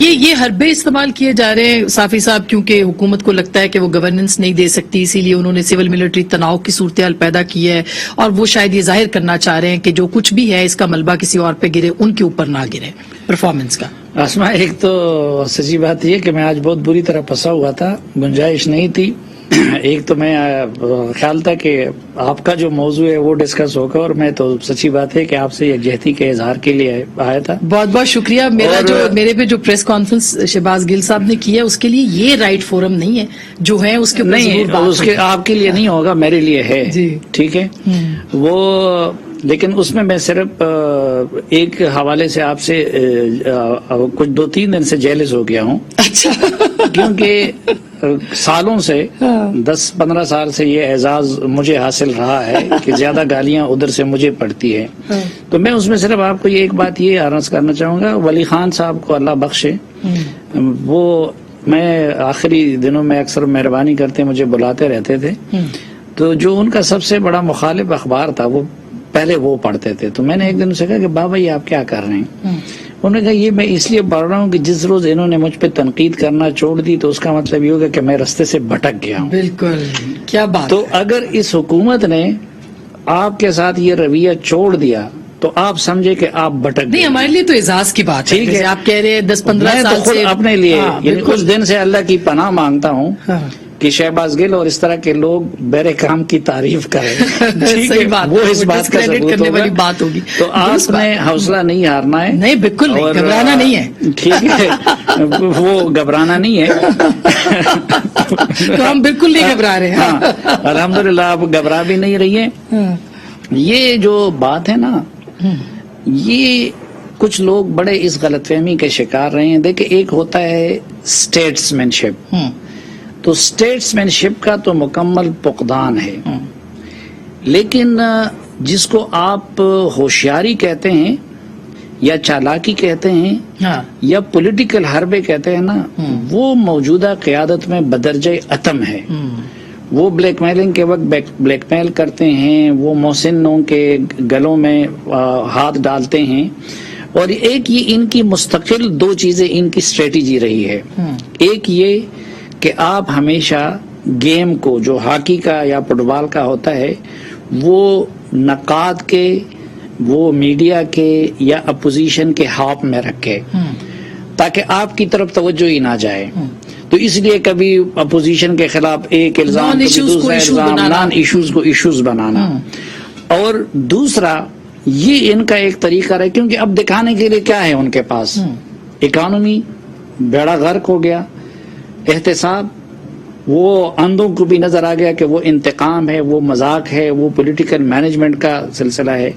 یہ حربے استعمال کیے جا رہے ہیں صافی صاحب، کیونکہ حکومت کو لگتا ہے کہ وہ گورننس نہیں دے سکتی، اسی لیے انہوں نے سول ملٹری تناؤ کی صورتحال پیدا کی ہے، اور وہ شاید یہ ظاہر کرنا چاہ رہے ہیں کہ جو کچھ بھی ہے اس کا ملبہ کسی اور پہ گرے، ان کے اوپر نہ گرے پرفارمنس کا۔ آسما، ایک تو سچی بات یہ کہ میں آج بہت بری طرح پھنسا ہوا تھا، گنجائش نہیں تھی۔ ایک تو میں خیال تھا کہ آپ کا جو موضوع ہے وہ ڈسکس ہوگا، اور میں تو سچی بات ہے کہ آپ سے یکجہتی کے اظہار کے لیے آیا تھا۔ بہت بہت شکریہ۔ میرے پہ جو پریس کانفرنس شہباز گل صاحب نے کی ہے اس کے لیے یہ رائٹ فورم نہیں ہے، جو ہے اس کے نہیں، اس کے آپ کے لیے نہیں ہوگا، میرے لیے ہے، ٹھیک ہے وہ، لیکن اس میں صرف ایک حوالے سے آپ سے کچھ 2-3 دن سے جیلس ہو گیا ہوں۔ اچھا، کیونکہ سالوں سے 10-15 سال سے یہ اعزاز مجھے حاصل رہا ہے کہ زیادہ گالیاں ادھر سے مجھے پڑتی ہے، تو میں اس میں صرف آپ کو یہ ایک بات یہ عرض کرنا چاہوں گا، ولی خان صاحب کو اللہ بخشے، وہ میں آخری دنوں میں اکثر مہربانی کرتے مجھے بلاتے رہتے تھے، تو جو ان کا سب سے بڑا مخالف اخبار تھا وہ پہلے وہ پڑھتے تھے، تو میں نے ایک دن سے کہا کہ بابا یہ آپ کیا کر رہے ہیں؟ انہوں نے کہا یہ میں اس لیے پڑھ رہا ہوں کہ جس روز انہوں نے مجھ پہ تنقید کرنا چھوڑ دی تو اس کا مطلب یہ ہوگا کہ میں رستے سے بھٹک گیا ہوں۔ بالکل، کیا بات۔ تو اگر اس حکومت نے آپ کے ساتھ یہ رویہ چھوڑ دیا تو آپ سمجھے کہ آپ بھٹک گئے۔ نہیں، ہمارے لیے تو اعزاز کی بات ہے، ٹھیک ہے، آپ کہہ رہے ہیں 10-15 سال سے اپنے لیے یعنی اس دن سے اللہ کی پناہ مانگتا ہوں کہ شہباز گل اور اس طرح کے لوگ بیر کام کی تعریف کریں، صحیح بات، وہ اس بات کا ثبوت کرنے والی بات ہوگی۔ تو آپ نے حوصلہ نہیں ہارنا ہے۔ نہیں، بالکل نہیں، گھبرانا نہیں ہے، ٹھیک ہے، وہ گھبرانا نہیں ہے، تو ہم بالکل نہیں گھبرا رہے ہیں۔ ہاں، الحمدللہ آپ گھبرا بھی نہیں رہی ہیں۔ یہ جو بات ہے نا، یہ کچھ لوگ بڑے اس غلط فہمی کے شکار رہے ہیں۔ دیکھیں، ایک ہوتا ہے اسٹیٹس مین شپ، تو اسٹیٹس مین شپ کا تو مکمل فقدان ہے، لیکن جس کو آپ ہوشیاری کہتے ہیں یا چالاکی کہتے ہیں یا پولیٹیکل حربے کہتے ہیں نا، وہ موجودہ قیادت میں بدرجہ اتم ہے۔ وہ بلیک میلنگ کے وقت بلیک میل کرتے ہیں، وہ محسنوں کے گلوں میں ہاتھ ڈالتے ہیں، اور ایک یہ ان کی مستقل 2 چیزیں ان کی اسٹریٹجی رہی ہے۔ ایک یہ کہ آپ ہمیشہ گیم کو جو ہاکی کا یا فٹ بال کا ہوتا ہے وہ نقاد کے، وہ میڈیا کے یا اپوزیشن کے ہاتھ میں رکھے تاکہ آپ کی طرف توجہ ہی نہ جائے۔ تو اس لیے کبھی اپوزیشن کے خلاف ایک الزام، کبھی دوسرا الزام، نان ایشوز کو ایشوز بنانا۔ اور دوسرا یہ ان کا ایک طریقہ ہے، کیونکہ اب دکھانے کے لیے کیا ہے ان کے پاس، اکانومی بیڑا غرق ہو گیا، احتساب، وہ اندھوں کو بھی نظر آ گیا کہ وہ انتقام ہے، وہ مذاق ہے، وہ پولیٹیکل مینجمنٹ کا سلسلہ ہے،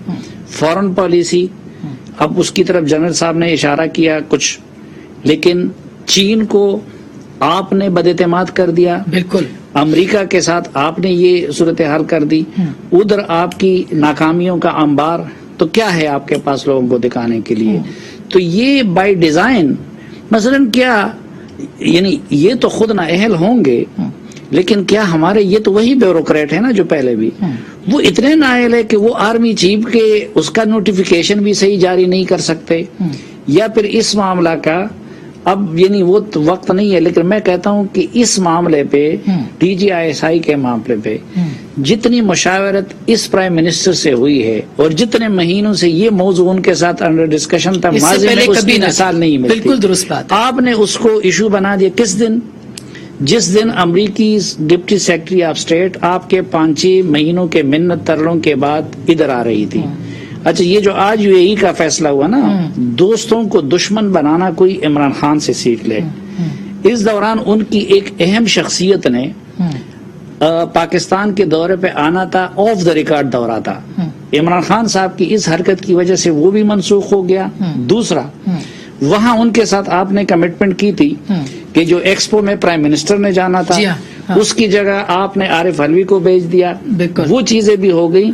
فورن پالیسی، اب اس کی طرف جنرل صاحب نے اشارہ کیا کچھ، لیکن چین کو آپ نے بد اعتماد کر دیا، بالکل امریکہ کے ساتھ آپ نے یہ صورتحال کر دی، ادھر آپ کی ناکامیوں کا انبار، تو کیا ہے آپ کے پاس لوگوں کو دکھانے کے لیے؟ تو یہ بائی ڈیزائن، مثلا کیا یعنی یہ تو خود نااہل ہوں گے، لیکن کیا ہمارے یہ تو وہی بیوروکریٹ ہے نا جو پہلے بھی، وہ اتنے نااہل ہے کہ وہ آرمی چیف کے اس کا نوٹیفیکیشن بھی صحیح جاری نہیں کر سکتے، یا پھر اس معاملہ کا اب یعنی وہ وقت نہیں ہے، لیکن میں کہتا ہوں کہ اس معاملے پہ D G I S I کے معاملے پہ جتنی مشاورت اس پرائم منسٹر سے ہوئی ہے اور جتنے مہینوں سے یہ موضوع ان کے ساتھ انڈر ڈسکشن تھا، ماضی میں اس کی مثال نہیں ملتی۔ بالکل درست بات۔ آپ نے اس کو ایشو بنا دیا کس دن؟ جس دن امریکی ڈپٹی سیکرٹری آف اسٹیٹ آپ کے 5 مہینوں کے منت ترلوں کے بعد ادھر آ رہی تھی۔ اچھا، یہ جو آج یو اے ای کا فیصلہ ہوا نا، دوستوں کو دشمن بنانا کوئی عمران خان سے سیکھ لے۔ اس دوران ان کی ایک اہم شخصیت نے پاکستان کے دورے پہ آنا تھا، آف دا ریکارڈ دورہ تھا، عمران خان صاحب کی اس حرکت کی وجہ سے وہ بھی منسوخ ہو گیا۔ دوسرا، وہاں ان کے ساتھ آپ نے کمٹمنٹ کی تھی کہ جو ایکسپو میں پرائم منسٹر نے جانا تھا اس کی جگہ آپ نے عارف علوی کو بھیج دیا، وہ چیزیں بھی ہو گئی۔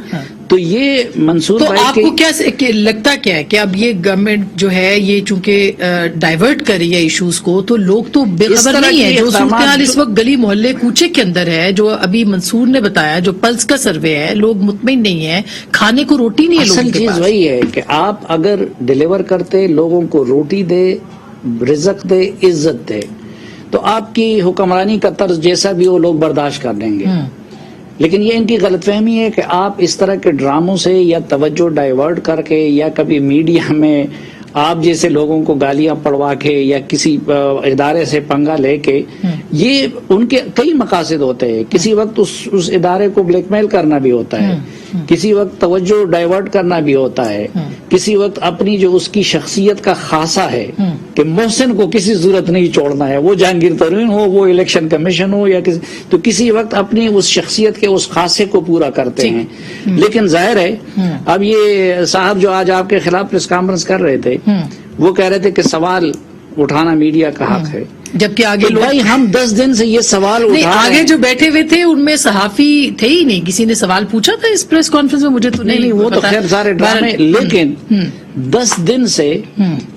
تو یہ منصور تو آپ کو کیا لگتا کیا ہے کہ اب یہ گورنمنٹ جو ہے یہ چونکہ ڈائیورٹ کر رہی ہے ایشوز کو، تو لوگ تو بے خبر نہیں ہے، جو صورتحال اس وقت گلی محلے کوچے کے اندر ہے، جو ابھی منصور نے بتایا، جو پلس کا سروے ہے، لوگ مطمئن نہیں ہیں، کھانے کو روٹی نہیں ہے لوگوں کے پاس۔ اصل چیز وہی ہے کہ آپ اگر ڈیلیور کرتے، لوگوں کو روٹی دے، رزق دے، عزت دے، تو آپ کی حکمرانی کا طرز جیسا بھی وہ لوگ برداشت کر لیں گے. لیکن یہ ان کی غلط فہمی ہے کہ آپ اس طرح کے ڈراموں سے یا توجہ ڈائیورٹ کر کے یا کبھی میڈیا میں آپ جیسے لوگوں کو گالیاں پڑوا کے یا کسی ادارے سے پنگا لے کے، یہ ان کے کئی مقاصد ہوتے ہیں. کسی وقت اس ادارے کو بلیک میل کرنا بھی ہوتا ہے، کسی وقت توجہ ڈائیورٹ کرنا بھی ہوتا ہے، کسی وقت اپنی جو اس کی شخصیت کا خاصہ ہے کہ محسن کو کسی ضرورت نہیں چھوڑنا ہے، وہ جہانگیر ترین ہو، وہ الیکشن کمیشن ہو یا تو کسی وقت اپنی اس شخصیت کے اس خاصے کو پورا کرتے ہیں. لیکن ظاہر ہے اب یہ صاحب جو آج آپ کے خلاف پریس کانفرنس کر رہے تھے، وہ کہہ رہے تھے کہ سوال اٹھانا میڈیا کا حق ہے، جبکہ آگے بھائی ہم 10 دن سے یہ سوال اٹھا آگے جو بیٹھے ہوئے تھے ان میں صحافی تھے ہی نہیں. کسی نے سوال پوچھا تھا اس پریس کانفرنس میں؟ مجھے تو نہیں، وہ تو خیر سارے ڈرامے. لیکن 10 دن سے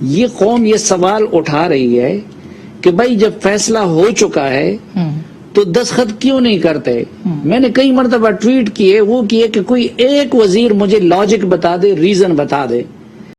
یہ قوم یہ سوال اٹھا رہی ہے کہ بھائی جب فیصلہ ہو چکا ہے تو دستخط کیوں نہیں کرتے. میں نے کئی مرتبہ ٹویٹ کیے، وہ کیے کہ کوئی ایک وزیر مجھے لاجک بتا دے، ریزن بتا دے